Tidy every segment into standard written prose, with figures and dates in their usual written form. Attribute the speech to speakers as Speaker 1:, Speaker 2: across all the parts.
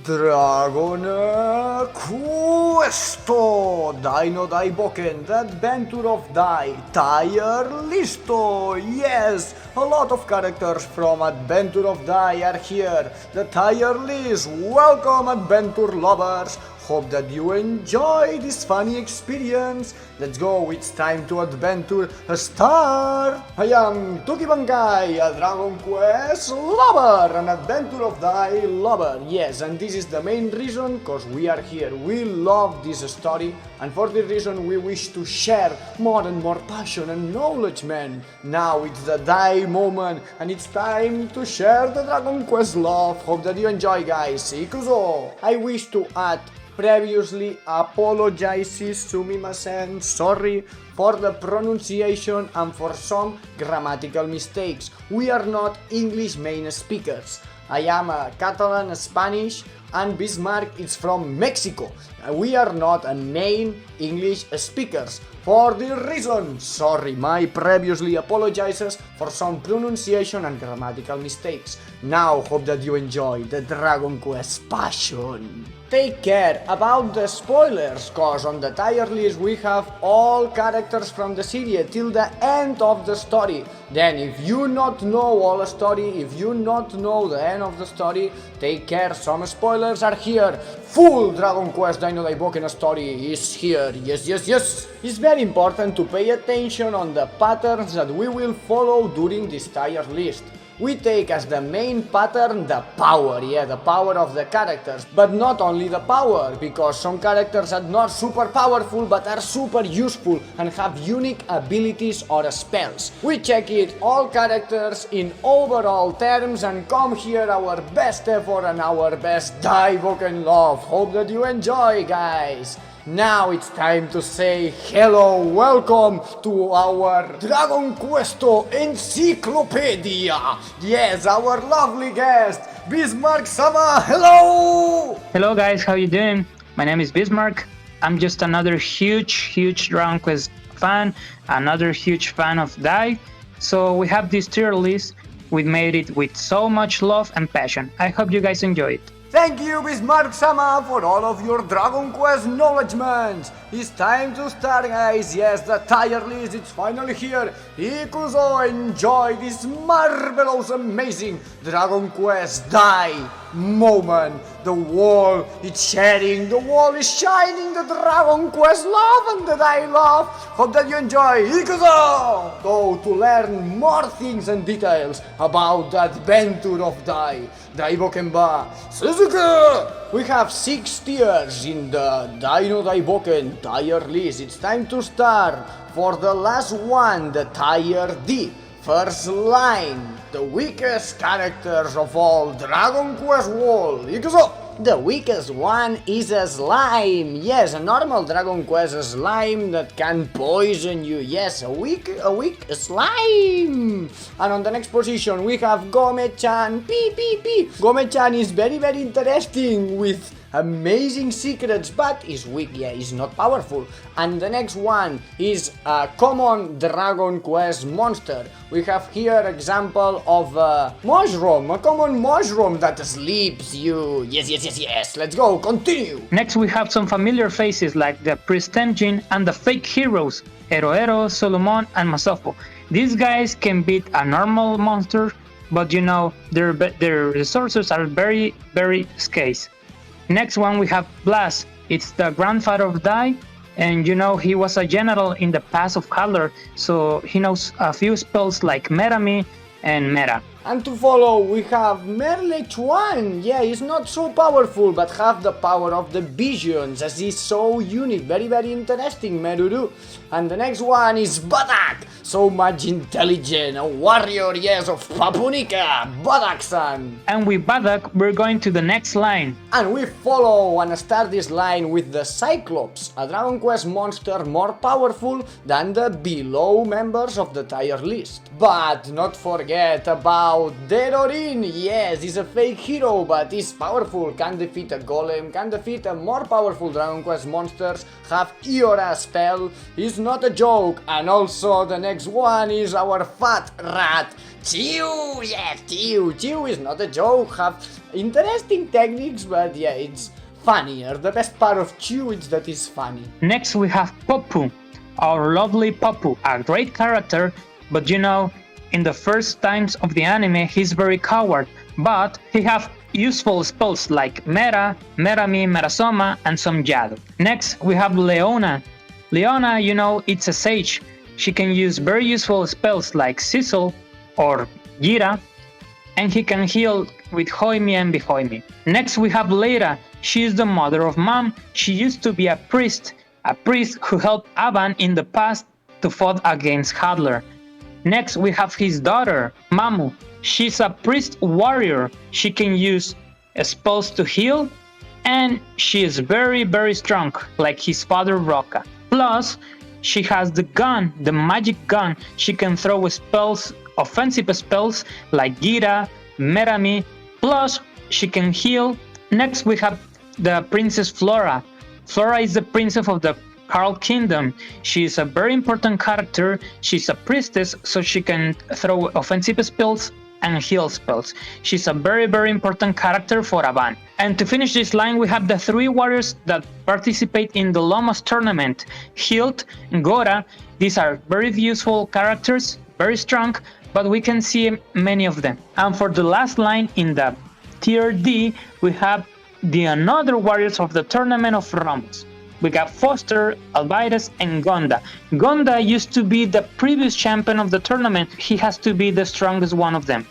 Speaker 1: Dragon Questo Dai no Daibouken, the adventure of Dai, tier listo. Yes, a lot of characters from Adventure of Dai are here. The tier list. Welcome, adventure lovers. Hope that you enjoy this funny experience. Let's go, it's time to adventure start! I am Tuki Bankai, a Dragon Quest lover, an Adventure of Dai lover. Yes, and this is the main reason because we are here. We love this story, and for this reason we wish to share more and more passion and knowledgment. Now it's the Dai moment, and it's time to share the Dragon Quest love. Hope that you enjoy, guys. Ikuzo! I wish to add previously apologizes sumimasen, sorry for the pronunciation and for some grammatical mistakes. We are not English main speakers. I am a Catalan, Spanish, and Bismark is from Mexico. We are not a main English speakers. For this reason, sorry, my previously apologizes for some pronunciation and grammatical mistakes. Now, hope that you enjoy the Dragon Quest passion. Take care about the spoilers, cause on the tier list we have all characters from the series till the end of the story. Then if you not know all the story, if you not know the end of the story, take care, some spoilers are here. Full Dragon Quest Dai no Daibouken story is here, yes. It's very important to pay attention on the patterns that we will follow during this tier list. We take as the main pattern the power, the power of the characters. But not only the power, because some characters are not super powerful but are super useful and have unique abilities or spells. We check it all characters in overall terms and come here our best effort and our best Daibouken love. Hope that you enjoy, guys. Now it's time to say hello, welcome to our Dragon Questo Encyclopedia. Yes, our lovely guest, Bismark Sama, hello!
Speaker 2: Hello guys, how you doing? My name is Bismark. I'm just another huge Dragon Quest fan, another huge fan of Dai. So we have this tier list. We made it with so much love and passion. I hope you guys enjoy it.
Speaker 1: Thank you, Bismark Sama, for all of your Dragon Quest knowledgement. It's time to start, guys. Yes, the tier list is finally here. Ikuzo, enjoy this marvelous, amazing Dragon Quest Dai moment. The wall is sharing, the wall is shining, the Dragon Quest love and the Dai Love. Hope that you enjoy. Ikuzo! Go to learn more things and details about the adventure of Dai. Daibouken ba Suzuki! We have 6 tiers in the Dai no Daibouken tier list. It's time to start. For the last one, the tier D. First line, the weakest characters of all Dragon Quest world. Ikuzo! The weakest one is a slime. Yes, a normal Dragon Quest slime that can poison you. Yes, a weak slime. And on the next position we have Gome-chan. Gome-chan is very interesting with amazing secrets, but is weak, is not powerful. And the next one is a common Dragon Quest monster. We have here example of a mushroom, a common mushroom that sleeps you. Yes, let's go, continue.
Speaker 2: Next we have some familiar faces like the Priest Engine and the fake heroes, Eroero, Solomon and Masopo. These guys can beat a normal monster, but you know, their resources are very scarce. Next one we have Blast. It's the grandfather of Dai, and you know he was a general in the Pass of Color, so he knows a few spells like Merami and Mera.
Speaker 1: And to follow we have Merle Chuan. Yeah, he's not so powerful but have the power of the visions as he's so unique, very interesting, Meruru. And the next one is Badak, so much intelligent, a warrior, yes, of Papunica, Badak-san.
Speaker 2: And with Badak we're going to the next line.
Speaker 1: And we follow and start this line with the Cyclops, a Dragon Quest monster more powerful than the below members of the tier list. But not forget about Derorin. Yes, he's a fake hero but he's powerful, can defeat a golem, can defeat a more powerful Dragon Quest monsters, have Iora spell, he's not a joke. And also the next next one is our fat rat, Chew. Yeah, Chew. Chew is not a joke. Have interesting techniques, but yeah, it's funnier. The best part of Chew is that it's funny.
Speaker 2: Next we have Popu, our lovely Popu, a great character, but in the first times of the anime he's very coward, but he have useful spells like Mera, Merami, Merasoma, and some Jadu. Next we have Leona. Leona, it's a sage. She can use very useful spells like Sizzle or Gira, and he can heal with Hoimi and Bihoimi. Next we have Leira. She is the mother of Mom. She used to be a priest who helped Aban in the past to fight against Hadler. Next we have his daughter, Mamu. She's a priest warrior. She can use spells to heal, and she is very, very strong, like his father Roka. Plus, she has the gun, the magic gun. She can throw spells, offensive spells like Gira, Merami. Plus, she can heal. Next, we have the Princess Flora. Flora is the princess of the Carl Kingdom. She is a very important character. She's a priestess, so she can throw offensive spells and heal spells. She's a very, very important character for Aban. And to finish this line, we have the 3 warriors that participate in the Lomos tournament, Hilt and Gora. These are very useful characters, very strong, but we can see many of them. And for the last line in the tier D, we have the another warriors of the tournament of Ramos. We got Foster, Albides, and Gonda. Gonda used to be the previous champion of the tournament. He has to be the strongest one of them.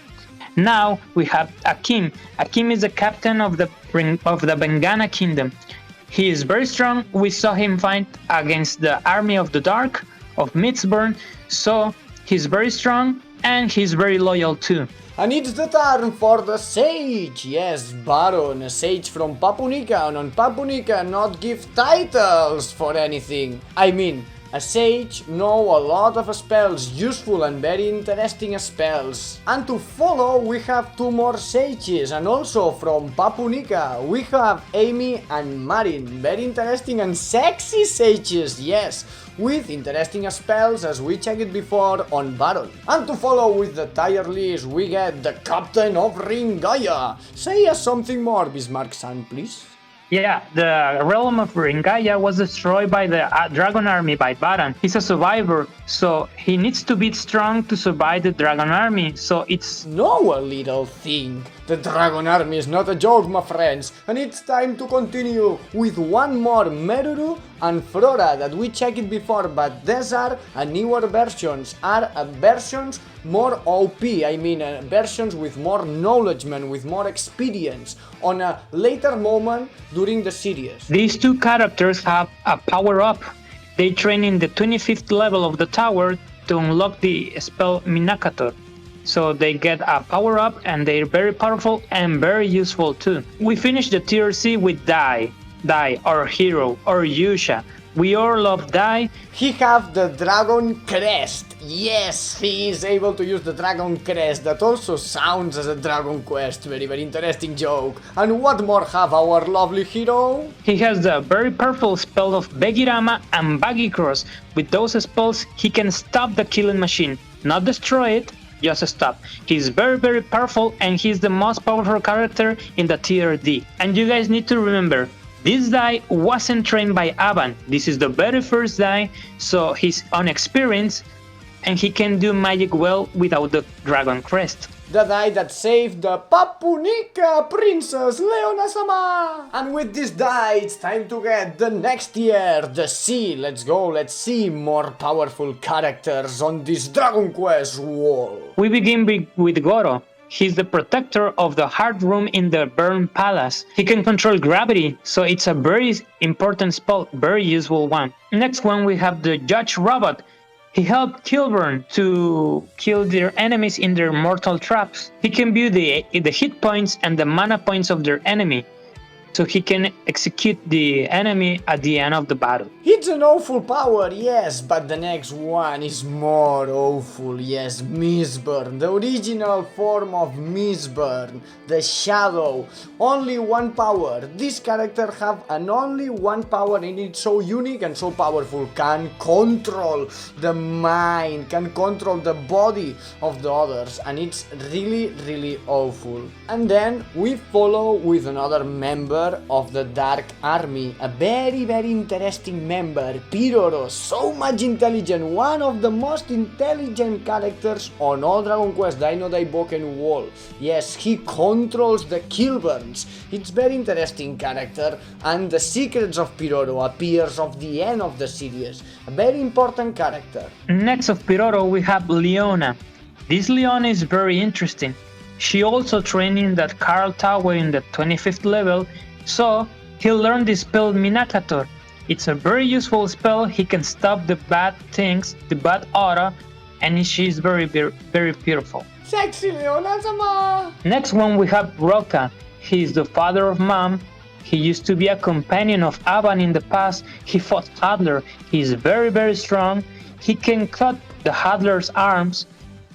Speaker 2: Now we have Akim. Akim is the captain of the Bengana Kingdom. He is very strong. We saw him fight against the Army of the Dark of Midsburn. So he's very strong and he's very loyal too.
Speaker 1: And it's the turn for the sage. Yes, Baron, a sage from Papunica, and on Papunica not give titles for anything. I mean, a sage know a lot of spells, useful and very interesting spells. And to follow we have 2 more sages, and also from Papunica we have Amy and Marin, very interesting and sexy sages, yes, with interesting spells as we checked before on Baron. And to follow with the tier list we get the Captain of Ringaya. Say us something more, Bismarck-san, please.
Speaker 2: Yeah, the realm of Ringaya was destroyed by the dragon army by Baran. He's a survivor, so he needs to be strong to survive the dragon army, so it's...
Speaker 1: No, a little thing. The dragon army is not a joke, my friends, and it's time to continue with one more Meruru and Flora that we checked before, but these are newer versions, versions more OP, versions with more knowledgement, with more experience, on a later moment during the series.
Speaker 2: These 2 characters have a power-up. They train in the 25th level of the tower to unlock the spell Minakator. So they get a power-up and they're very powerful and very useful too. We finished the tier C with Dai, our hero, or Yusha. We all love Dai.
Speaker 1: He have the dragon crest. Yes, he is able to use the dragon crest. That also sounds as a Dragon Quest. Very, very interesting joke. And what more have our lovely hero?
Speaker 2: He has the very powerful spell of Begirama and Baggy Cross. With those spells, he can stop the killing machine. Not destroy it, just stop. He's very, very powerful and he's the most powerful character in the tier D. And you guys need to remember, this Dai wasn't trained by Aban. This is the very first Dai, so he's unexperienced and he can do magic well without the dragon crest.
Speaker 1: The Dai that saved the Papunica Princess Leona-sama! And with this Dai, it's time to get the next tier, the C. Let's go, let's see more powerful characters on this Dragon Quest wall.
Speaker 2: We begin with Goro. He's the protector of the heart room in the Burn Palace. He can control gravity, so it's a very important spell, very useful one. Next one we have the Judge Robot. He helped Kilburn to kill their enemies in their mortal traps. He can view the hit points and the mana points of their enemy. so he can execute the enemy at the end of the battle.
Speaker 1: It's an awful power, yes, but the next one is more awful, yes, Mistburn, the original form of Mistburn, the Shadow, only one power. This character have an only one power and it's so unique and so powerful, can control the mind, can control the body of the others, and it's really awful. And then we follow with another member of the Dark Army, a very interesting member, Piroro, so much intelligent, one of the most intelligent characters on all Dragon Quest Dai no Daibouken wall. Yes, he controls the Killburns. It's very interesting character, and the secrets of Piroro appears of the end of the series. A very important character.
Speaker 2: Next of Piroro we have Leona. This Leona is very interesting. She also training that Carl Tower in the 25th level, so he learned the spell Minakator. It's a very useful spell. He can stop the bad things, the bad aura, and she's very beautiful.
Speaker 1: Sexy Leona-sama!
Speaker 2: Next one we have Roka. He is the father of Mom. He used to be a companion of Avan in the past. He fought Hadler. He is very strong. He can cut the Hadler's arms,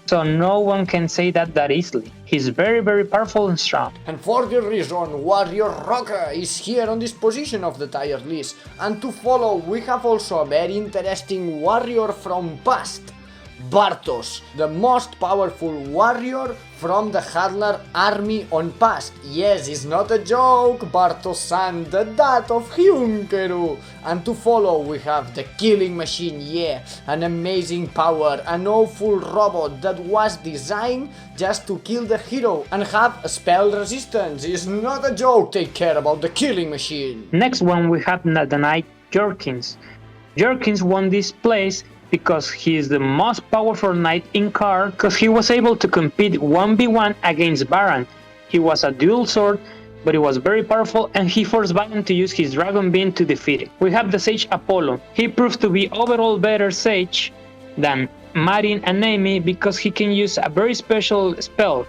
Speaker 2: so no one can say that easily. He's very powerful and strong.
Speaker 1: And for this reason, Warrior Roka is here on this position of the tier list. And to follow, we have also a very interesting warrior from past, Bartos, the most powerful warrior from the Hadlar army on past. Yes, it's not a joke, Bartos-san, the dad of Hyunkeru. And to follow, we have the killing machine, yeah, an amazing power, an awful robot that was designed just to kill the hero and have a spell resistance. It's not a joke, take care about the killing machine.
Speaker 2: Next one we have the knight Jorkins. Jorkins won this place because he is the most powerful knight in card, because he was able to compete 1v1 against Baran. He was a dual sword, but he was very powerful and he forced Baran to use his Dragon Beam to defeat it. We have the Sage Apollo. He proved to be overall better Sage than Marin and Amy because he can use a very special spell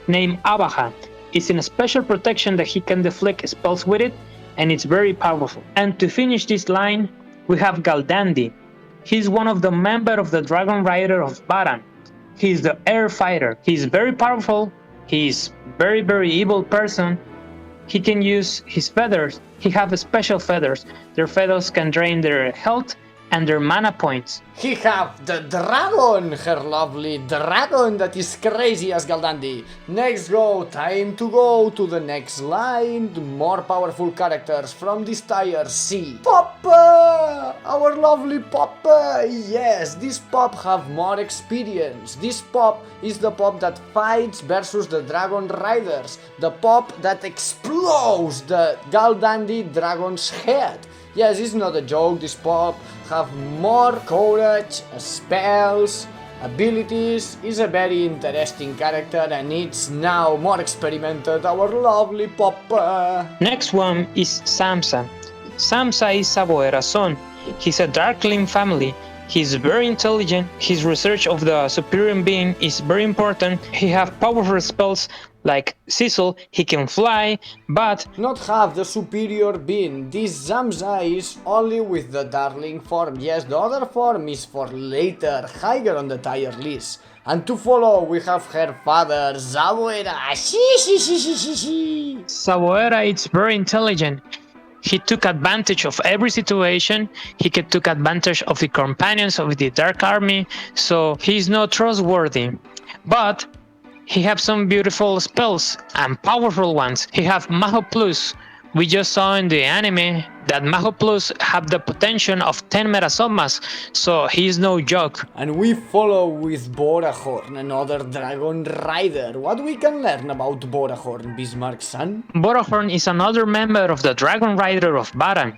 Speaker 2: named Abaha. It's in a special protection that he can deflect spells with it, and it's very powerful. And to finish this line, we have Galdandi. He's one of the members of the Dragon Rider of Baran. He's the air fighter. He's very powerful. He's very evil person. He can use his feathers. He has special feathers. Their feathers can drain their health and their mana points.
Speaker 1: He have the dragon, her lovely dragon that is crazy as Galdandi. Next time to go to the next line, the more powerful characters from this tier C. Papa! Our lovely Papa! Yes, this Pop have more experience. This Pop is the Pop that fights versus the Dragon Riders. The Pop that explodes the Galdandi dragon's head. Yes, it's not a joke, this Pop have more courage, spells, abilities, is a very interesting character and it's now more experimented, our lovely Papa.
Speaker 2: Next one is Samsa. Samsa is Savoera's son. He's a Darkling family. He's very intelligent. His research of the superior being is very important. He have powerful spells like Cecil. He can fly, but
Speaker 1: not have the superior being. This Zamza is only with the Darling form. Yes, the other form is for later, higher on the tier list. And to follow, we have her father, Savoera.
Speaker 2: Savoera is very intelligent. He took advantage of every situation. He took advantage of the companions of the Dark Army, so he's not trustworthy. But he has some beautiful spells and powerful ones. He has Maho Plus. We just saw in the anime that Maho Plus have the potential of 10 Metasomas, so he's no joke.
Speaker 1: And we follow with Borahorn, another Dragon Rider. What we can learn about Borahorn, Bismark-san?
Speaker 2: Borahorn is another member of the Dragon Rider of Baran.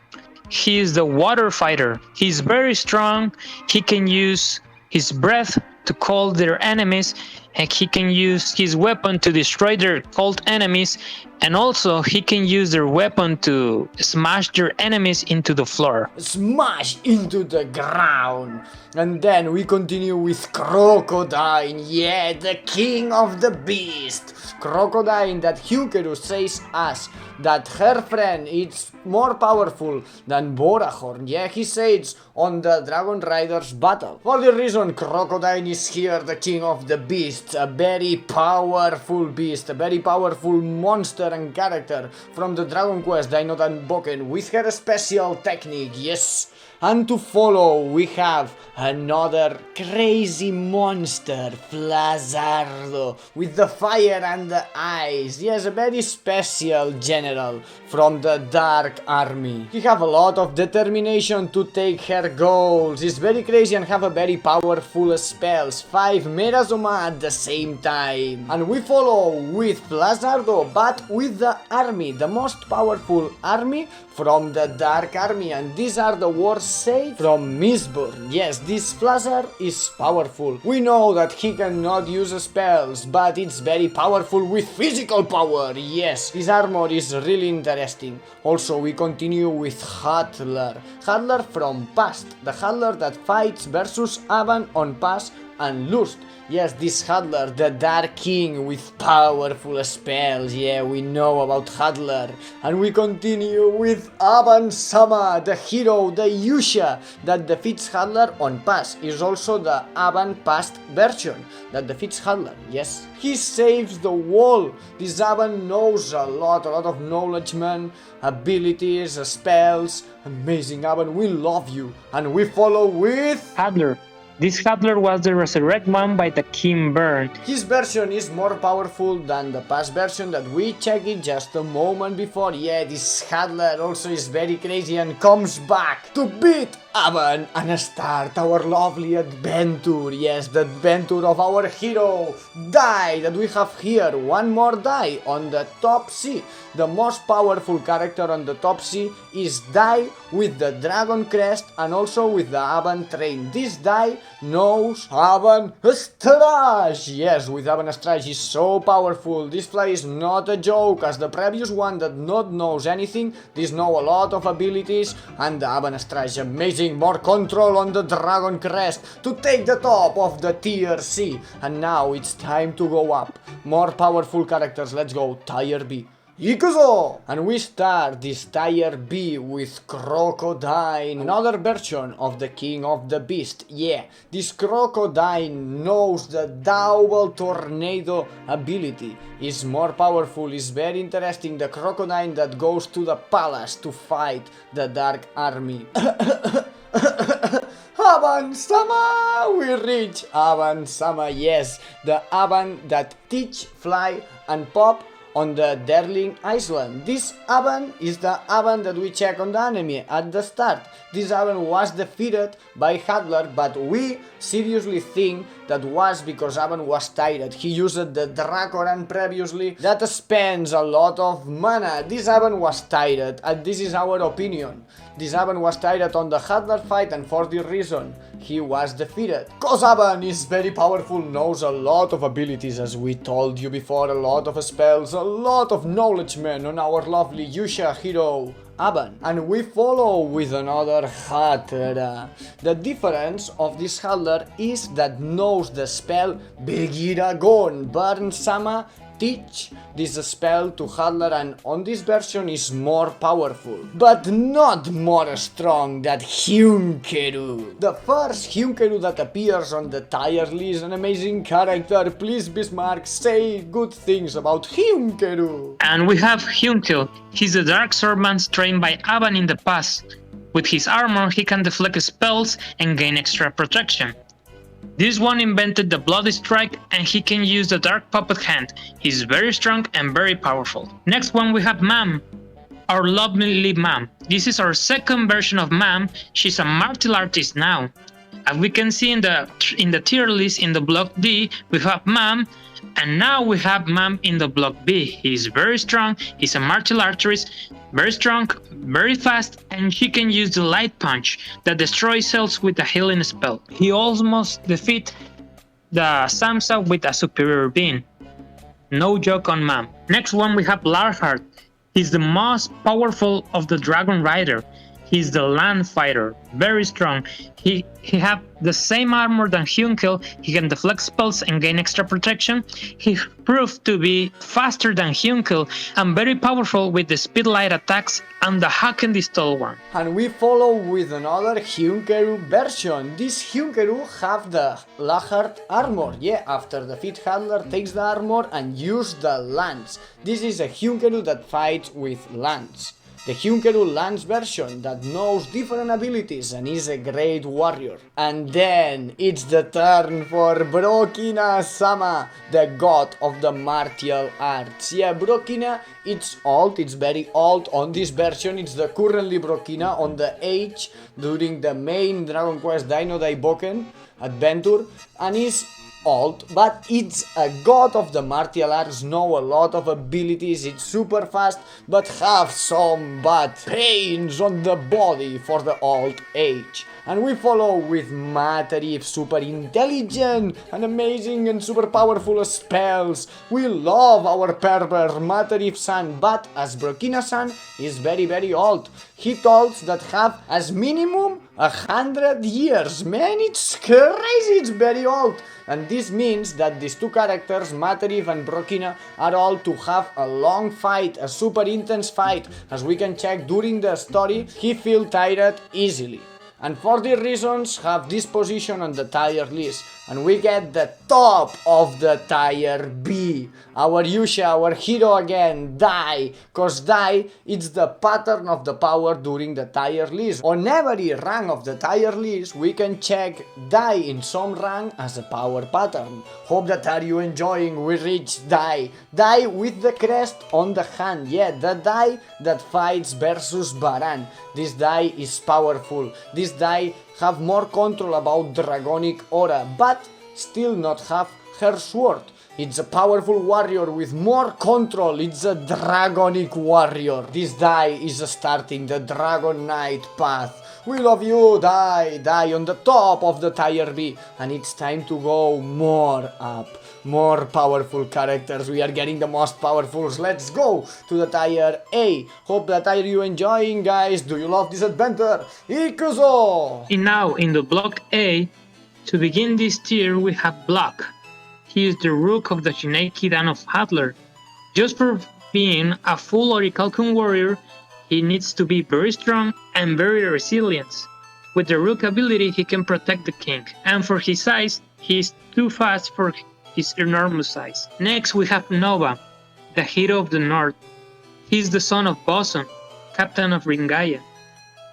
Speaker 2: He is the water fighter. He's very strong. He can use his breath to call their enemies. and he can use his weapon to destroy their cult enemies, and also he can use their weapon to smash their enemies into the floor.
Speaker 1: Smash into the ground. And then we continue with Crocodile, yeah, the king of the beast. Crocodile that Hyunkeru says us that her friend is more powerful than Borahorn. Yeah, he says on the Dragon Riders battle. For the reason Crocodile is here, the king of the beasts, a very powerful beast, a very powerful monster and character from the Dragon Quest Dai no Daibouken with her special technique, yes. And to follow we have another crazy monster, Flazardo, with the fire and the eyes. Yes, a very special general from the Dark Army. He have a lot of determination to take her goals. He's very crazy and have a very powerful spells, 5 Merazoma at the same time. And we follow with Flazardo, but with the army, the most powerful army from the Dark Army, and these are the wars saved from Mistborn. Yes, this Flazar is powerful. We know that he cannot use spells, but it's very powerful with physical power. Yes, his armor is really interesting. Also, we continue with Hadlar. Hadlar from Past, the Hadlar that fights versus Avan on Past and Lust. Yes, this Hadlar, the Dark King with powerful spells. Yeah, we know about Hadlar. And we continue with Avan-sama, the hero, the Yusha, that defeats Hadlar on Pass. Is also the Avan Past version that defeats Hadlar. Yes, he saves the world. This Avan knows a lot of knowledgment, abilities, spells. Amazing Avan, we love you. And we follow with
Speaker 2: Hadlar. This Hadlar was the resurrected one by the King Burn.
Speaker 1: His version is more powerful than the past version that we checked it just a moment before. Yeah, this Hadlar also is very crazy and comes back to beat Avan and start our lovely adventure. Yes, the adventure of our hero, Dai, that we have here. One more Dai on the top C. The most powerful character on the top C is Dai with the dragon crest and also with the Avan train. This Dai knows Avan Strash. Yes, with Avan Strash is so powerful. This fly is not a joke, as the previous one that not knows anything. This know a lot of abilities, and the Avan Strash amazing. More control on the dragon crest to take the top of the tier C. And now it's time to go up. More powerful characters. Let's go. Tier B. Ikuzo! And we start this tier B with Crocodile, another version of the King of the Beast. Yeah, this Crocodile knows the double tornado ability. Is more powerful, is very interesting. The Crocodile that goes to the palace to fight the Dark Army. Avan-sama! We reach Avan-sama, yes. The Avan that teach, fly and pop on the Darling Island. This Avan is the Avan that we check on the anime at the start. This Avan was defeated by Hadlar, but we seriously think that was because Avan was tired. He used the Dracoran previously that spends a lot of mana. This Avan was tired, and this is our opinion. This Avan was tired on the Hadlar fight, and for this reason he was defeated. Cause Avan is very powerful, knows a lot of abilities, as we told you before, a lot of spells, a lot of knowledgment on our lovely Yusha hero Avan. And we follow with another Hadlar. The difference of this Hadlar is that knows the spell Begiragon, Burn Sama, teach this spell to Hadlar, and on this version is more powerful, but not more strong than Hyunkeru. The first Hyunkeru that appears on the tier list, an amazing character. Please, Bismark, say good things about Hyunkeru.
Speaker 2: And we have Hyunkeru. He's the Dark Swordman trained by Avan in the past. With his armor, he can deflect spells and gain extra protection. This one invented the Bloody Strike, and he can use the Dark Puppet Hand. He's very strong and very powerful. Next one we have Mam, our lovely Mam. This is our second version of Mam. She's a martial artist now. As we can see in the tier list in the block D, we have Mam, and now we have Mam in the block B. He's very strong, he's a martial artist, very strong, very fast, and she can use the Light Punch that destroys cells with a healing spell. He almost defeat the Samsa with a superior beam. No joke on ma'am. Next one we have Larheart. He's the most powerful of the Dragon Rider. He's the land fighter, very strong. He have the same armor than Hunkel. He can deflect spells and gain extra protection. He proved to be faster than Hunkel and very powerful with the speed light attacks and the Haken Distol one.
Speaker 1: And we follow with another Hunkeru version. This Hunkeru have the Lachart armor. Yeah, after the Fit Handler takes the armor and use the lance. This is a Hunkeru that fights with lance. The Hunkeru Lance version that knows different abilities and is a great warrior. And then it's the turn for Brokina-sama, the god of the martial arts. Yeah, Brokina, it's old, it's very old. On this version, it's the currently Brokina on the age during the main Dragon Quest Dai no Daibouken adventure, and is old, but it's a god of the martial arts, know a lot of abilities, it's super fast, but have some bad pains on the body for the old age. And we follow with Matarif, super intelligent and amazing and super powerful spells. We love our pervert Matarif-san, but as Brokina-san is very old. He tells that have as minimum 100 years. Man, it's crazy, it's very old. And this means that these two characters, Matarif and Brokina, are all to have a long fight, a super intense fight. As we can check during the story, he feels tired easily. And for these reasons have this position on the tier list. And we get the top of the tier B. Our Yusha, our hero again, Dai. Cause Dai is the pattern of the power during the tier list. On every rank of the tier list, we can check Dai in some rank as a power pattern. Hope that are you enjoying. We reach Dai. Dai with the crest on the hand. Yeah, the Dai that fights versus Baran. This Dai is powerful. This Dai have more control about dragonic aura, but still not have her sword. It's a powerful warrior with more control. It's a dragonic warrior. This Dai is starting the Dragon Knight path. We love you, Dai. Dai on the top of the tier B. And it's time to go more up. More powerful characters. We are getting the most powerfuls. Let's go to the tier A. Hope that are you enjoying, guys. Do you love this adventure? Ikuzo!
Speaker 2: And now in the block A, to begin this tier we have Block. He is the rook of the Shineki Dan of Hadler. Just for being a full Orichalcum warrior, he needs to be very strong and very resilient. With the rook ability he can protect the king, and for his size, he is too fast for his enormous size. Next we have Nova, the hero of the north. He is the son of Boson, captain of Ringaya.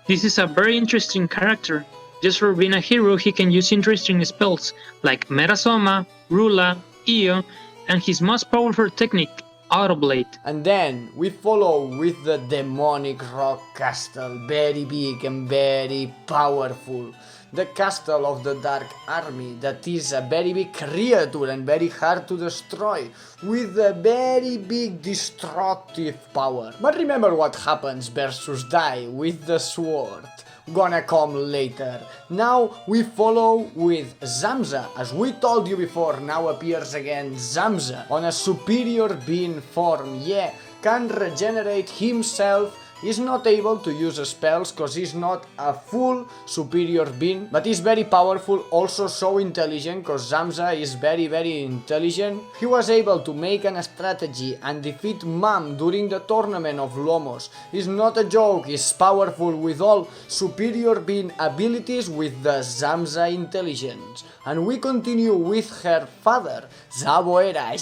Speaker 2: This is a very interesting character. Just for being a hero, he can use interesting spells like Metasoma, Rula, Io, and his most powerful technique, Autoblade.
Speaker 1: And then we follow with the demonic rock castle, very big and very powerful. The castle of the Dark Army, that is a very big creature and very hard to destroy, with a very big destructive power. But remember what happens versus Dai with the sword. Gonna come later. Now we follow with Zamza. As we told you before, now appears again Zamza on a superior being form. Yeah, can regenerate himself. He's not able to use spells cause he's not a full superior being, but he's very powerful, also so intelligent cause Zamza is very intelligent. He was able to make a strategy and defeat Mam during the tournament of Lomos. He's not a joke, he's powerful with all superior being abilities with the Zamza intelligence. And we continue with her father, Zaboera,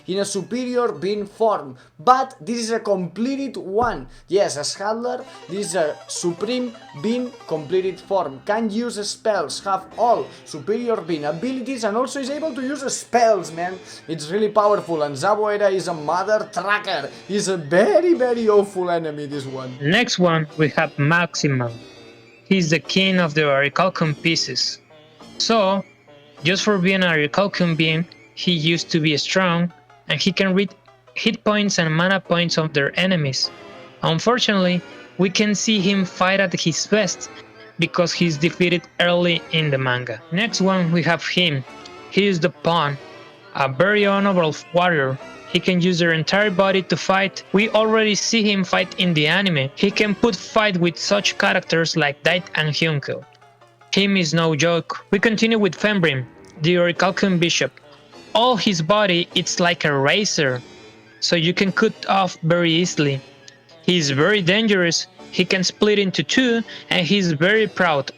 Speaker 1: in a superior being form, but this is a completed one. Yes, as Hadler, this is a supreme being completed form, can use spells, have all superior being abilities, and also is able to use spells, man. It's really powerful, and Zaboera is a mother tracker. He's a very awful enemy, this one.
Speaker 2: Next one, we have Maximal. He's the king of the Orichalcum pieces. So, just for being an Orichalcum being, he used to be strong, and he can read hit points and mana points of their enemies. Unfortunately, we can see him fight at his best, because he's defeated early in the manga. Next one we have him, he is the pawn, a very honorable warrior. He can use their entire body to fight. We already see him fight in the anime. He can put fight with such characters like Dai and Hyunkil. Him is no joke. We continue with Fenbrim, the Orichalcum bishop. All his body it's like a razor, so you can cut off very easily. He is very dangerous. He can split into two, and he's very proud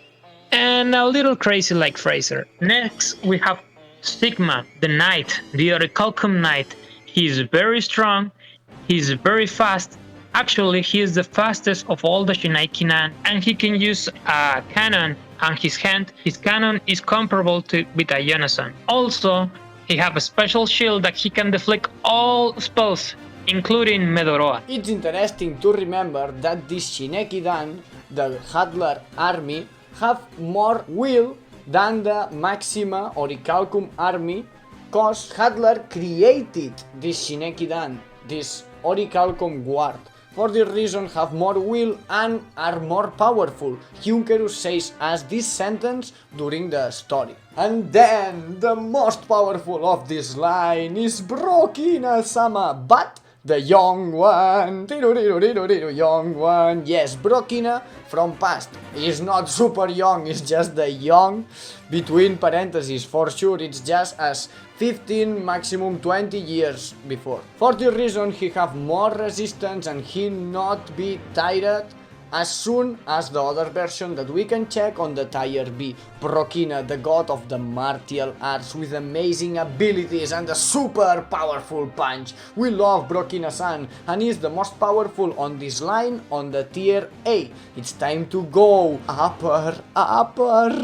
Speaker 2: and a little crazy like Fraser. Next we have Sigma, the knight, the Orichalcum knight. He is very strong, he is very fast. Actually, he is the fastest of all the Shinaikinan, and he can use a cannon on his hand. His cannon is comparable to with a Yonasan. Also, he have a special shield that he can deflect all spells, including Medoroa.
Speaker 1: It's interesting to remember that this Shinekidan, the Hadlar army, have more will than the Maxima Orichalcum army, cause Hadlar created this Shinekidan, this Orichalcum guard. For this reason have more will and are more powerful. Hyunkeru says us this sentence during the story. And then the most powerful of this line is Brokina-sama, but the young one, young one, yes, Brokina from past is not super young, it's just the young, between parentheses, for sure it's just as 15, maximum 20 years before. For this reason he have more resistance and he not be tired as soon as the other version that we can check on the tier B. Brokina, the god of the martial arts with amazing abilities and a super powerful punch. We love Brokina-san and is the most powerful on this line on the tier A. It's time to go upper,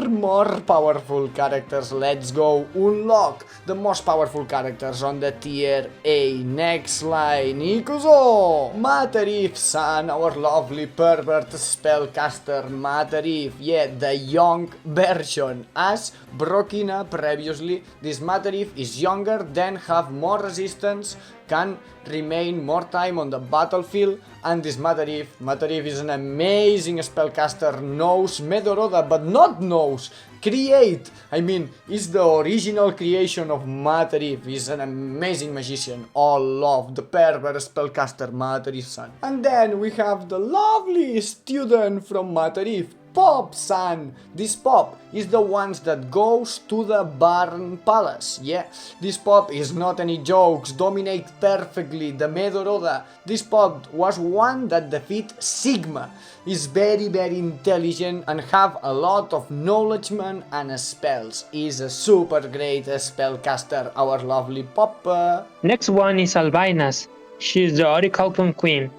Speaker 1: more powerful characters. Let's go unlock the most powerful characters on the tier A. Next line, Ikuzo! Materif-san, our lovely pervert spellcaster Materif, yeah, the young version. As Brokina previously, this Materif is younger, then have more resistance, can remain more time on the battlefield, and this Materif is an amazing spellcaster, knows Medoroda, but not knows, create, I mean, is the original creation of Materif, is an amazing magician, all love the pervert spellcaster Materif-san. And then we have the lovely student from Materif, Pop-san. This Pop is the ones that goes to the Barn Palace. Yeah, this Pop is not any jokes, dominate perfectly the Medoroda. This Pop was one that defeat Sigma, is very intelligent and have a lot of knowledgment and spells. Is a super great spellcaster, our lovely Pop.
Speaker 2: Next one is Albinas. She is the Orichalcum queen.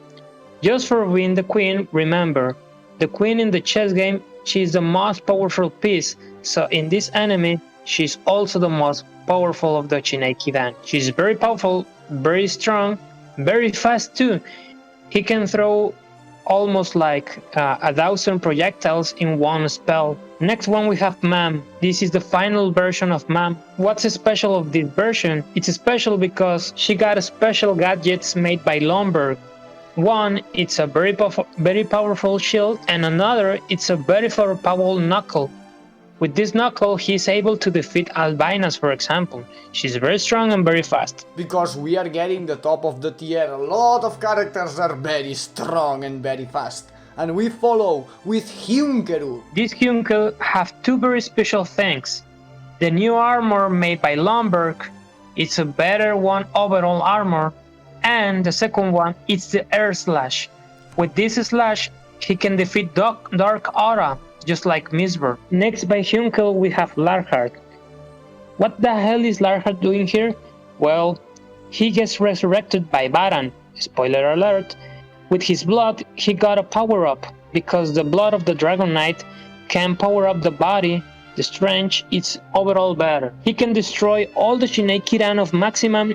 Speaker 2: Just for being the queen, remember, the queen in the chess game, she is the most powerful piece, so in this anime, she's also the most powerful of the Shinaikidan. She's very powerful, very strong, very fast too. He can throw almost like 1,000 projectiles in one spell. Next one we have Mam. This is the final version of Mam. What's special of this version? It's special because she got special gadgets made by Lomberg. One, it's a very powerful shield, and another, it's a very powerful knuckle. With this knuckle, he's able to defeat Albinas, for example. She's very strong and very fast.
Speaker 1: Because we are getting the top of the tier, a lot of characters are very strong and very fast. And we follow with Hyunkeru.
Speaker 2: This Hyunkeru have two very special things. The new armor made by Lomberg, it's a better one overall armor. And the second one, it's the Air Slash. With this slash, he can defeat Dark Aura, just like Misber. Next by Hyunkel, we have Larhart. What the hell is Larhart doing here? Well, he gets resurrected by Baran. Spoiler alert. With his blood, he got a power-up, because the blood of the Dragon Knight can power up the body. The strength is overall better. He can destroy all the Shinaikiran of Maximum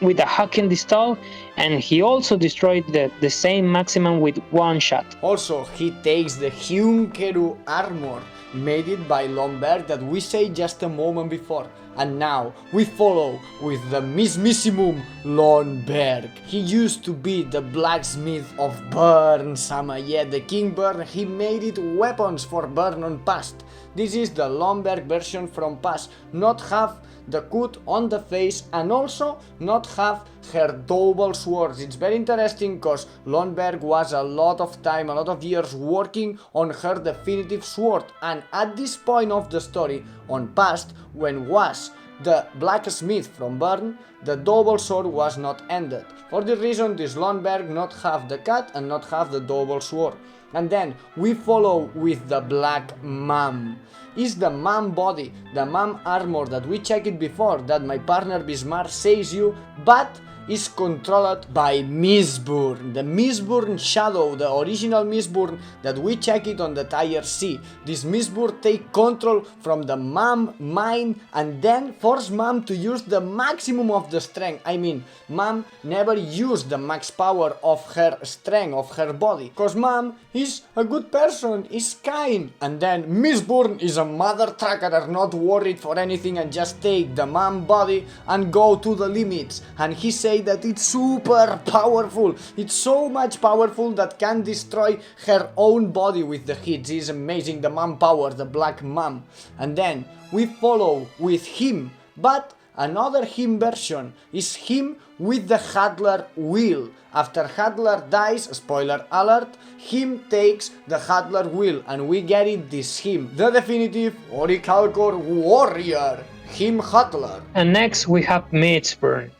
Speaker 2: with a Haken Distal, and he also destroyed the same Maximum with one shot.
Speaker 1: Also, he takes the Hyunkeru armor, made it by Lomberg that we say just a moment before. And now, we follow with the Mismissimum Lomberg. He used to be the blacksmith of Burn-sama, yeah, the King Burn, he made it weapons for Burn on past. This is the Lomberg version from past, not have the cut on the face, and also not have her double swords. It's very interesting because Lundberg was a lot of time, a lot of years working on her definitive sword, and at this point of the story, on past, when was the blacksmith from Bern, the double sword was not ended. For this reason, this Lundberg not have the cut and not have the double sword. And then we follow with the Black Mum. Is the Mum body, the Mum armor that we checked before, that my partner Bismark says you, but is controlled by Mistborn, the Mistborn shadow, the original Mistborn that we check it on the Tier C. This Mistborn take control from the Mum mind and then force Mum to use the maximum of the strength. I mean, Mum never used the max power of her strength, of her body, cause Mum is a good person, is kind, and then Mistborn is a mother trucker, not worried for anything and just take the Mum body and go to the limits, and he said that it's super powerful. It's so much powerful that can destroy her own body with the hits. It's amazing, the Mum power, the Black Mum. And then we follow with him, but another him version is him with the Hadler wheel. After Hadler dies, spoiler alert, him takes the Hadler wheel and we get it this him, the definitive Orichalcor warrior, him Hadler.
Speaker 2: And next we have Mistborn.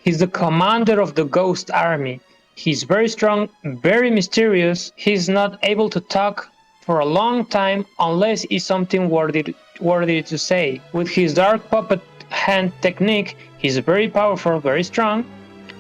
Speaker 2: He's the commander of the Ghost Army. He's very strong, very mysterious. He's not able to talk for a long time unless it's something worthy to say. With his dark puppet hand technique, he's very powerful, very strong,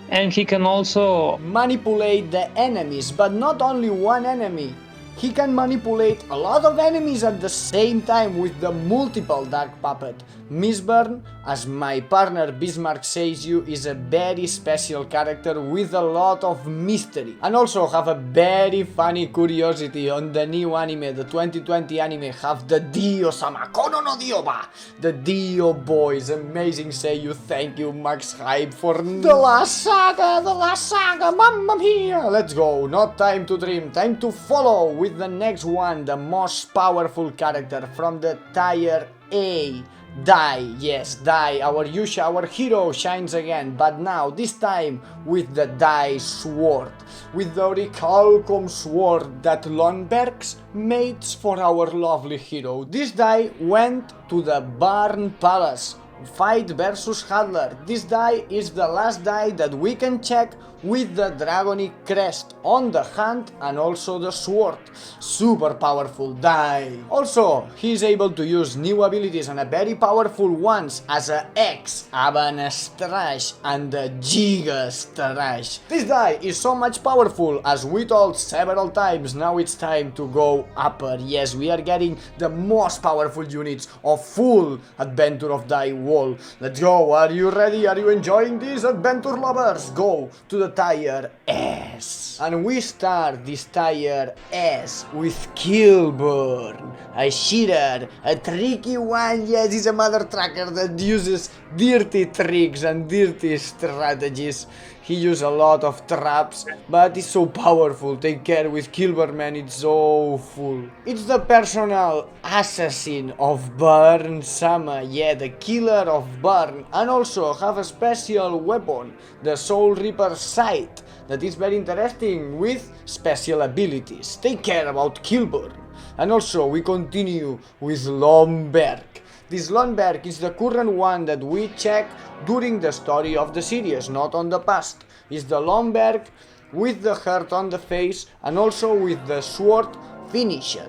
Speaker 2: and he can also
Speaker 1: manipulate the enemies, but not only one enemy. He can manipulate a lot of enemies at the same time with the multiple dark puppet. Mistborn, as my partner Bismarck says you, is a very special character with a lot of mystery. And also have a very funny curiosity on the new anime, the 2020 anime, have the Dio-sama, Kono no Dio-ba, the Dio boys. Amazing, say you, thank you Max Hype for the last saga, mamma mia! Let's go, not time to dream, time to follow with the next one, the most powerful character from the Tier A. Dai, yes, Dai, our hero shines again, but now, this time, with the Dai sword, with the Orichalcum sword that Lundberg's mates for our lovely hero. This Dai went to the Barn Palace, fight versus Hadler. This Dai is the last Dai that we can check with the dragonic crest on the hand and also the sword. Super powerful Dai. Also, he is able to use new abilities and a very powerful ones as a X, Avan Strash and the Giga Strash. This Dai is so much powerful, as we told several times. Now it's time to go upper. Yes, we are getting the most powerful units of full Adventure of Dai wall. Let's go, are you ready? Are you enjoying this, adventure lovers? Go to the Tier S. And we start this Tier S with Kilburn, a cheater, a tricky one. Yes, he's a mother trucker that uses dirty tricks and dirty strategies. He uses a lot of traps, but he's so powerful. Take care with Kilburn, man, it's so full. It's the personal assassin of Burn Sama, yeah, the killer of Burn, and also have a special weapon, the Soul Reaper Sight, that is very interesting with special abilities. Take care about Kilburn. And also we continue with Lundberg. This Lundberg is the current one that we check during the story of the series, not on the past. Is the Lundberg with the heart on the face and also with the sword finished.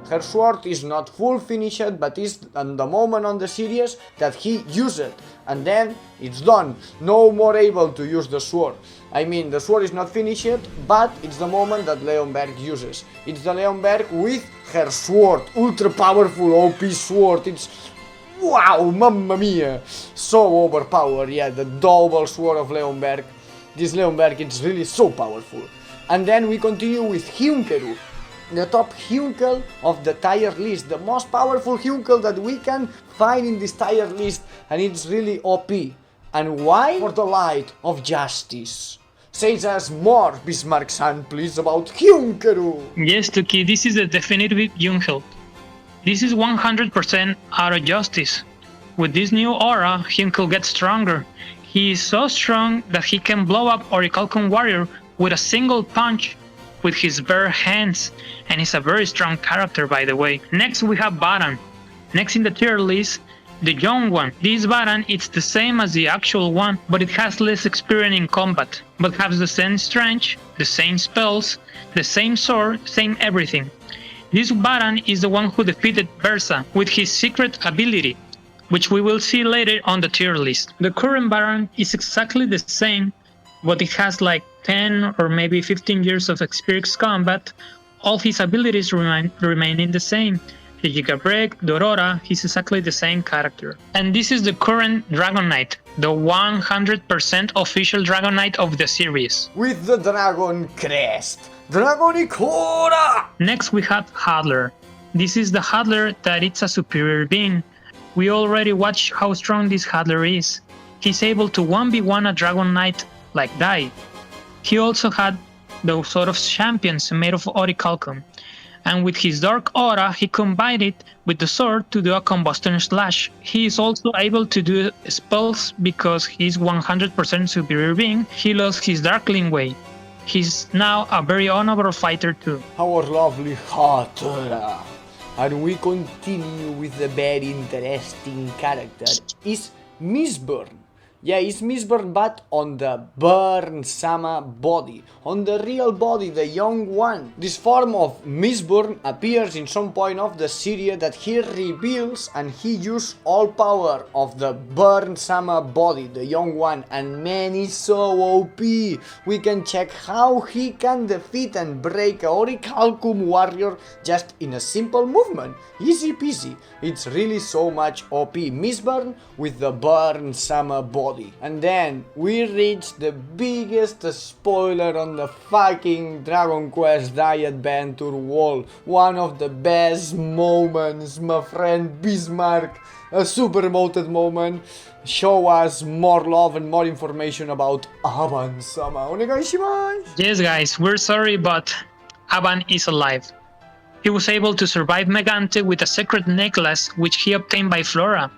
Speaker 1: Her sword is not full finished, but is on the moment on the series that he used it, and then it's done. No more able to use the sword. I mean, the sword is not finished, but it's the moment that Leonberg uses. It's the Leonberg with her sword, ultra powerful OP sword. It's wow, mamma mia, so overpowered. Yeah, the double sword of Leonberg. This Leonberg is really so powerful. And then we continue with Hunkeru, the top Hunkel of the tier list, the most powerful Hunkel that we can find in this tier list, and it's really OP. And why? For the light of justice. Says us more, Bismarck-san, please, about Hunkeru.
Speaker 2: Yes, Tuki, this is a definitive Junghel. This is 100% out of justice. with this new aura, he could get stronger. He is so strong that he can blow up Orichalcum Warrior with a single punch with his bare hands, and he's a very strong character, by the way. Next we have Baran. Next in the tier list, the young one. This Baran is the same as the actual one, but it has less experience in combat, but has the same strength, the same spells, the same sword, same everything. This Baran is the one who defeated Bersa with his secret ability, which we will see later on the tier list. The current Baran is exactly the same, but it has like 10 or maybe 15 years of experience combat. All his abilities remaining the same. The Giga Break, the Aurora, he's exactly the same character. And this is the current Dragon Knight, the 100% official Dragon Knight of the series.
Speaker 1: With the Dragon Crest, Dragonic Aura!
Speaker 2: Next we have Hadler. This is the Hadler that it's a superior being. We already watched how strong this Hadler is. He's able to 1v1 a Dragon Knight like Dai. He also had those sort of champions made of Orichalcum. And with his Dark Aura, he combined it with the sword to do a combustion slash. He is also able to do spells because he's 100% superior being. He lost his Darkling Way. He's now a very honorable fighter too.
Speaker 1: Our lovely Hadler. And we continue with the very interesting character is Mistborn. Yeah, it's Mistborn, but on the Burn Sama body, on the real body, the young one. This form of Mistborn appears in some point of the series that he reveals, and he uses all power of the Burn Sama body, the young one, and man, he's so OP. We can check how he can defeat and break a Orichalcum Warrior just in a simple movement. Easy peasy. It's really so much OP Mistborn with the Burn Sama body. And then we reach the biggest spoiler on the fucking Dragon Quest Dai adventure wall. One of the best moments, my friend Bismark. A super moted moment. Show us more love and more information about Aban-sama. Onegaishimasu!
Speaker 2: Yes guys, we're sorry, but Aban is alive. He was able to survive Megante with a secret necklace which he obtained by Flora.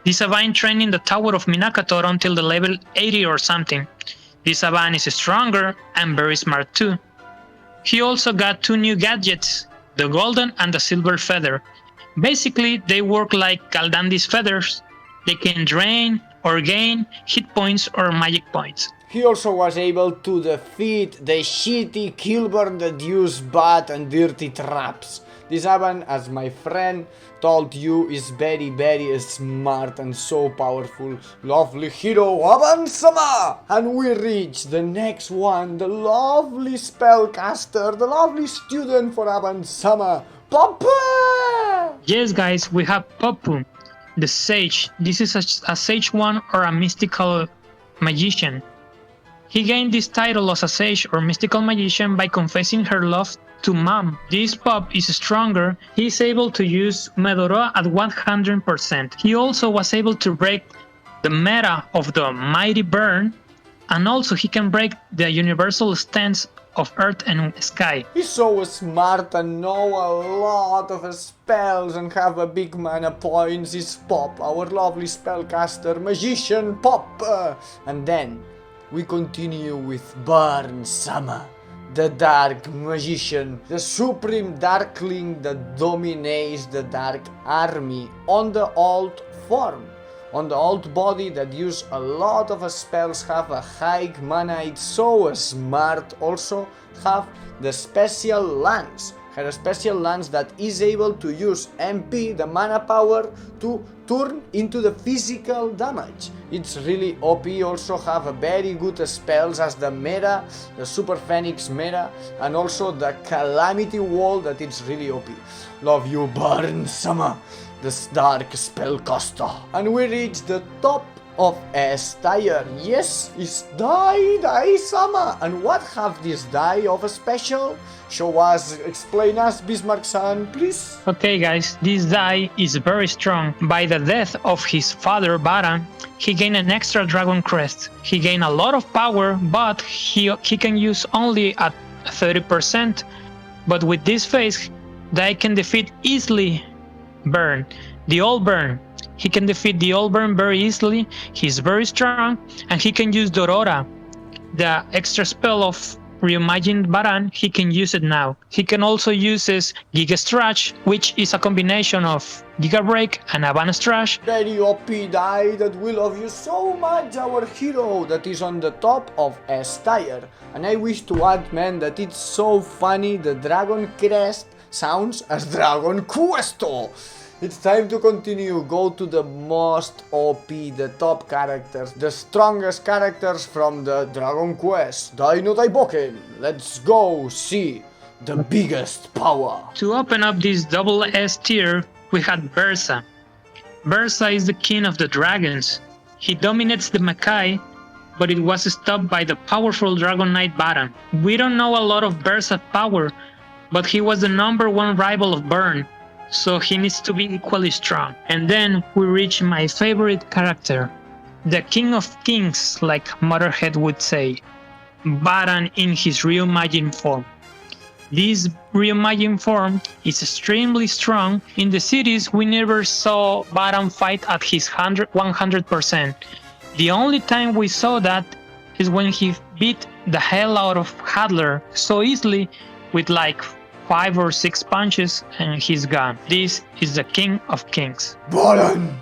Speaker 2: This Aban trained in the Tower of Minakator until the level 80 or something. This Aban is stronger and very smart too. He also got 2 new gadgets, the golden and the silver feather. Basically, they work like Galdandi's feathers. They can drain or gain hit points or magic points.
Speaker 1: He also was able to defeat the shitty Kilburn that use bad and dirty traps. This Aban, as my friend told you, is very smart and so powerful. Lovely hero Aban-sama! And we reach the next one, the lovely spellcaster, the lovely student for Aban-sama, Papa!
Speaker 2: Yes guys, we have Popu, the sage. This is a sage one or a mystical magician. He gained this title as a sage or mystical magician by confessing her love to Mom. This pup is stronger. He is able to use Medoro at 100%. He also was able to break the meta of the Mighty Burn, and also he can break the universal stance of Earth and Sky.
Speaker 1: He's so smart and know a lot of spells and have a big mana points. Is Pop, our lovely spellcaster, magician Pop. And then we continue with Burn-sama, the dark magician, the supreme darkling that dominates the dark army on the old form. On the old body that use a lot of spells, have a high mana, it's so smart. Also have the special lance, her special lance that is able to use MP, the mana power, to turn into the physical damage. It's really OP. Also have a very good spells as the meta, the Super Phoenix meta, and also the Calamity Wall that it's really OP. Love you, Burn-sama, the dark spellcaster. And we reach the top of S tier. Yes, it's Dai-sama. And what have this Dai of a special? Show us, explain us, Bismarck-san, please.
Speaker 2: Okay guys, this Dai is very strong. By the death of his father Baran, he gained an extra dragon crest. He gained a lot of power, but he can use only at 30%. But with this phase, Dai can defeat easily Burn, the old Burn. He can defeat the Old Burn very easily, he's very strong, and he can use Dorora, the extra spell of Reimagine Baran. He can use it now. He can also use his Giga Stretch, which is a combination of Giga Break and Havana Stretch.
Speaker 1: Very OP Dai that we love you so much, our hero that is on the top of S tier. And I wish to add, man, that it's so funny the Dragon Crest sounds as Dragon Questo. It's time to continue, go to the most OP, the top characters, the strongest characters from the Dragon Quest, Dai no Daibouken. Let's go see the biggest power.
Speaker 2: To open up this double S tier, we had Bersa. Bersa is the king of the dragons. He dominates the Makai, but it was stopped by the powerful Dragon Knight Baran. We don't know a lot of Bersa's power, but he was the #1 rival of Burn, so he needs to be equally strong. And then we reach my favorite character, the King of Kings, like Motherhead would say, Baran in his Reimagine form. This Reimagine form is extremely strong. In the series, we never saw Baran fight at his 100%. The only time we saw that is when he beat the hell out of Hadler so easily with like 5 or 6 punches and he's gone. This is the King of Kings.
Speaker 1: Baran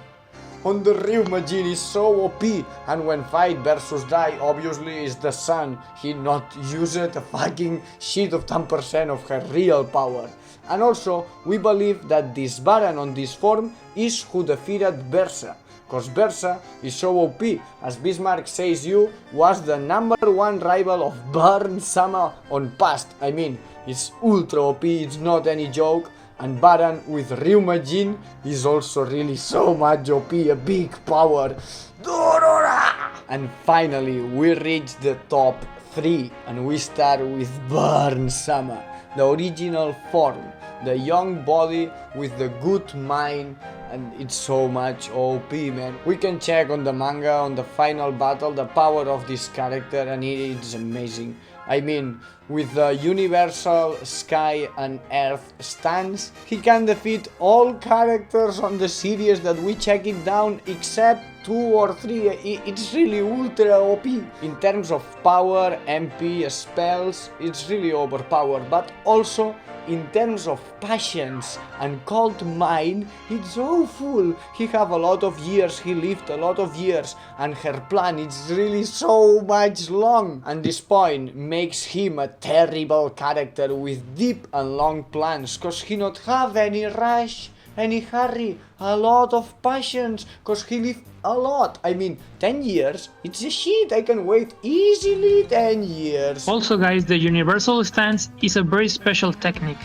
Speaker 1: on the Reimagine is so OP, and when fight versus Dai obviously is the sun, he not used a fucking shit of 10% of her real power. And also we believe that this Baran on this form is who defeated Bersa, cause Bersa is so OP, as Bismark says you, was the #1 rival of Burn Sama on past. I mean, it's ultra OP, it's not any joke, and Baran with Reimagine is also really so much OP, a big power. Dorora! And finally we reach the top 3, and we start with Burn Sama, the original form, the young body with the good mind, and it's so much OP, man. We can check on the manga, on the final battle, the power of this character, and it's amazing. I mean, with the universal sky and earth stance, he can defeat all characters on the series that we check it down except 2 or 3. It's really ultra OP. In terms of power, MP, spells, it's really overpowered, but also in terms of patience and cold mind, it's so full. He have a lot of years, he lived a lot of years, and her plan is really so much long. And this point makes him a terrible character with deep and long plans, cause he not have any rush, any hurry, a lot of patience, cause he lived a lot. I mean, 10 years, it's a shit, I can wait easily 10 years.
Speaker 2: Also guys, the universal stance is a very special technique.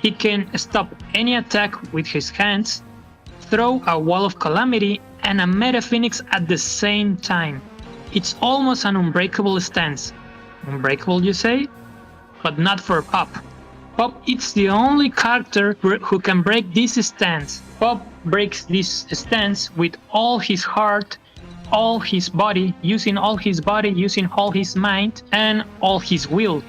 Speaker 2: He can stop any attack with his hands, throw a wall of calamity and a meta phoenix at the same time. It's almost an unbreakable stance. Unbreakable you say? But not for Pop. Pop is the only character who can break this stance. Pop breaks this stance with all his heart, all his body, using all his mind, and all his will.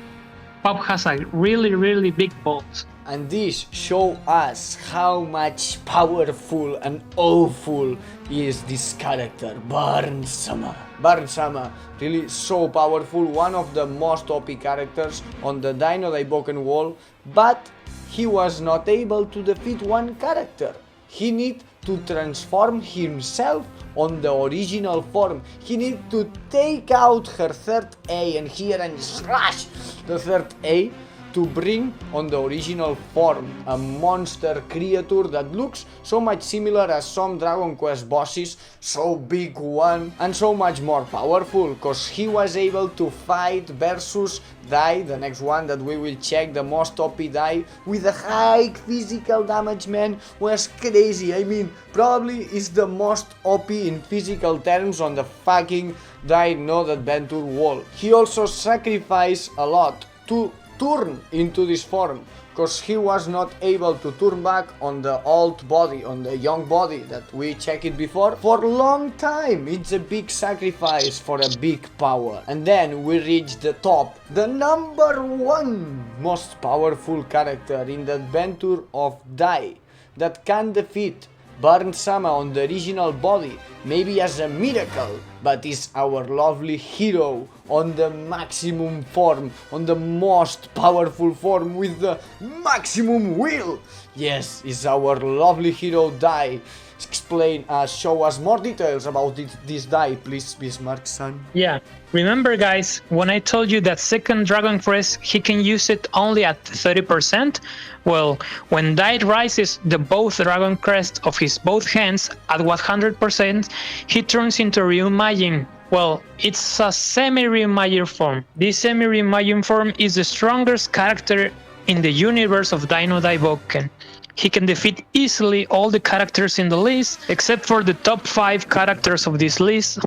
Speaker 2: Pop has a really big balls.
Speaker 1: And this show us how much powerful and awful is this character, Burn Sama. Burn Sama, really so powerful, one of the most OP characters on the Dai no Daibouken wall, but he was not able to defeat one character. He need to transform himself on the original form. He need to take out her third A and here and slash the third A to bring on the original form a monster creature that looks so much similar as some Dragon Quest bosses, so big one and so much more powerful, cause he was able to fight versus Dai, the next one that we will check, the most OP Dai, with a high physical damage, man, was crazy. I mean, probably is the most OP in physical terms on the fucking Dai no Adventure wall. He also sacrificed a lot to turn into this form, cause he was not able to turn back on the old body, on the young body that we checked before for a long time. It's a big sacrifice for a big power. And then we reach the top, the #1 most powerful character in the adventure of Dai, that can defeat burned Sama on the original body, maybe as a miracle, but is our lovely hero on the maximum form, on the most powerful form with the maximum will. Yes, is our lovely hero Dai. Explain us, show us more details about this Dai, please, Bismarck-san.
Speaker 2: Yeah, remember guys, when I told you that second Dragon Crest, he can use it only at 30%? Well, when Dai rises the both Dragon Crest of his both hands at 100%, he turns into Ryumajin. Well, it's a semi-Ryumajin form. This semi-Ryumajin form is the strongest character in the universe of Daibouken. He can defeat easily all the characters in the list, except for the top 5 characters of this list,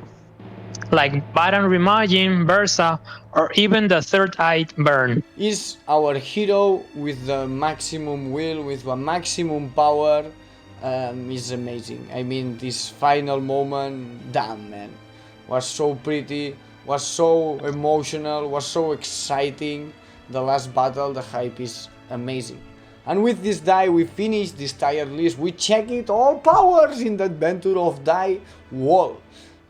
Speaker 2: like Baron Rimajin, Bersa, or even the third-eyed Burn.
Speaker 1: Is our hero with the maximum will, with the maximum power, is amazing. I mean, this final moment, damn man, was so pretty, was so emotional, was so exciting. The last battle, the hype is amazing. And with this Dai we finish this tier list. We check it all powers in the Adventure of Dai wall.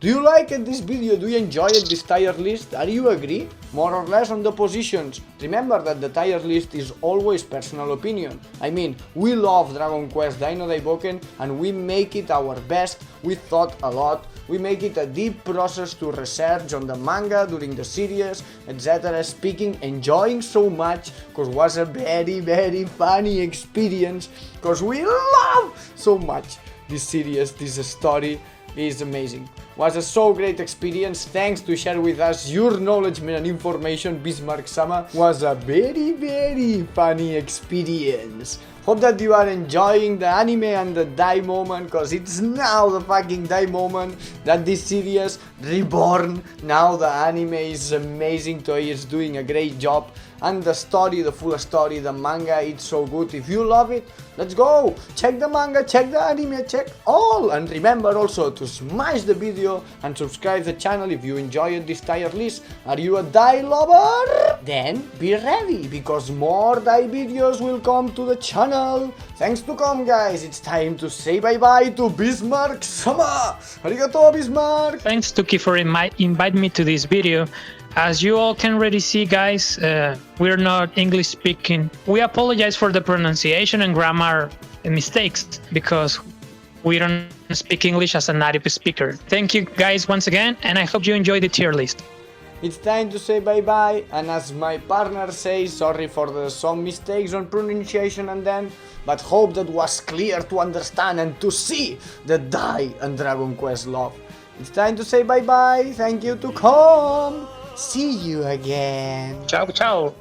Speaker 1: Do you like this video? Do you enjoy this tier list? Are you agree? More or less on the positions. Remember that the tier list is always personal opinion. I mean, we love Dragon Quest Dai no Daibouken and we make it our best. We thought a lot. We make it a deep process to research on the manga during the series, etc. Speaking, enjoying so much, because it was a very funny experience, because we love so much this series, this story is amazing. Was a so great experience. Thanks to share with us your knowledge and information, Bismarck-sama. Was a very funny experience. Hope that you are enjoying the anime and the Dai moment, cause it's now the fucking Dai moment that this series reborn. Now the anime is amazing, Toei is doing a great job, and the story, the full story, the manga, it's so good. If you love it, let's go! Check the manga, check the anime, check all! And remember also to smash the video and subscribe the channel if you enjoyed this tier list. Are you a Dai lover? Then be ready, because more Dai videos will come to the channel. Thanks to come guys, it's time to say bye bye to Bismarck-sama! Arigato, Bismarck!
Speaker 2: Thanks Tuki for inviting me to this video. As you all can already see guys, we're not English speaking. We apologize for the pronunciation and grammar mistakes because we don't speak English as a native speaker. Thank you guys once again, and I hope you enjoy the tier list.
Speaker 1: It's time to say bye bye, and as my partner says, sorry for some mistakes on pronunciation and then, but hope that was clear to understand and to see the Dai and Dragon Quest love. It's time to say bye bye, thank you to come. See you again.
Speaker 2: Ciao, ciao.